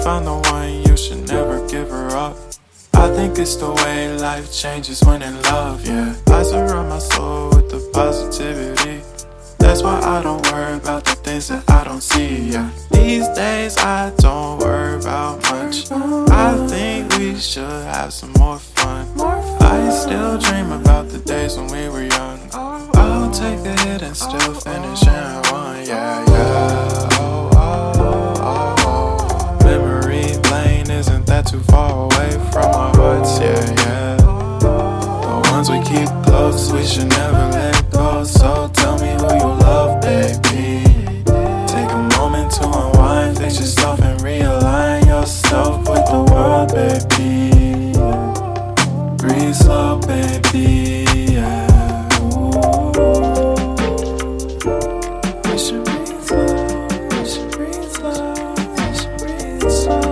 find the one, you should never give her up. I think it's the way life changes when in love, yeah. I surround my soul with the positivity. That's why I don't worry about the things that I don't see, yeah. These days I don't worry about much. I think we should have some more fun. I still dream about the days when we were young. I'll take a hit and still finish in one, yeah, yeah. Oh, oh, oh, oh. Memory lane, isn't that too far away from our hearts, yeah, yeah. The ones we keep close, we should never let go. So tell me who you love, baby. Take a moment to unwind, fix yourself and realign yourself with the world, baby. Breathe slow, baby, yeah. We should breathe slow, we should breathe slow, we should breathe slow.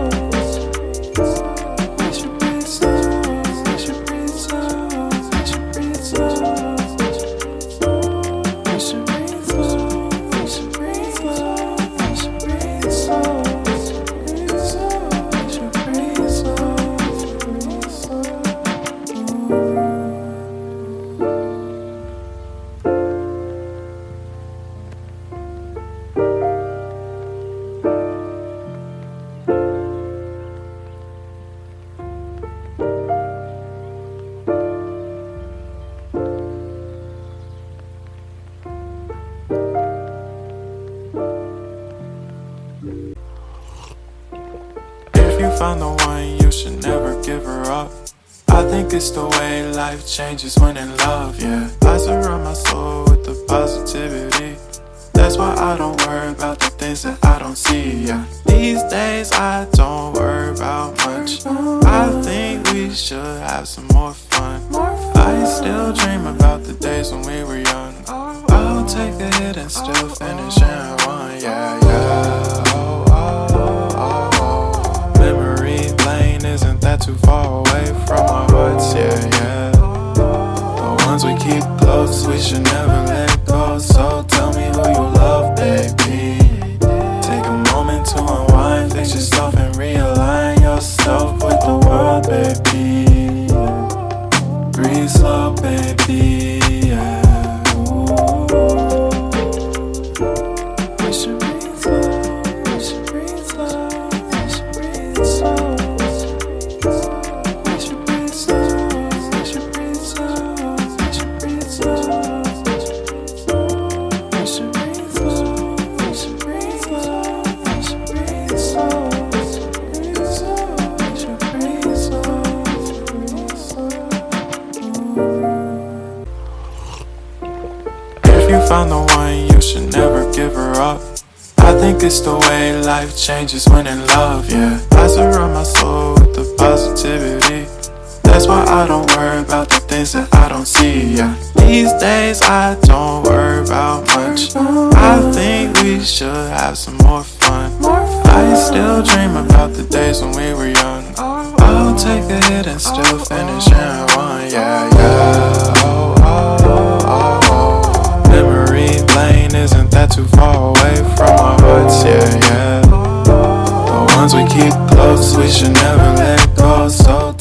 We should breathe slow, we should breathe slow, we should breathe slow. We should breathe slow, we should breathe slow, we should breathe slow. We should breathe slow, breathe slow. If you find the one, you should never give her up. I think it's the way life changes when in love, yeah. I surround my soul with the positivity. That's why I don't worry about the things that I don't see, yeah. These days I don't worry about much. I think we should have some more fun. I still dream about the days when we were young. I'll take a hit and still finish in one, yeah, yeah. Oh, oh, oh, oh. Memory lane, isn't that too far away from our hearts, yeah, yeah. The ones we keep close, we should never let go. So tell me who you love, baby. Take a moment to unwind, fix yourself and realign yourself with the world, baby. Breathe slow, baby, yeah. We should breathe slow, we should breathe slow, we should breathe slow. We should breathe slow, we should breathe slow, we should breathe slow. We should breathe slow, we should breathe slow, we should breathe slow. We should breathe slow, breathe slow. If you find the one, you should never give her up. I think it's the way life changes when in love, yeah. I surround my soul with the positivity. That's why I don't worry about the things that I don't see, yeah. These days I don't worry about much. I think we should have some more fun. I still dream about the days when we were young. I'll take a hit and still finish in one, yeah, yeah. Oh, oh, oh, oh. Memory lane, isn't that too far away from our hearts, yeah, yeah. The ones we keep close, we should never let go. So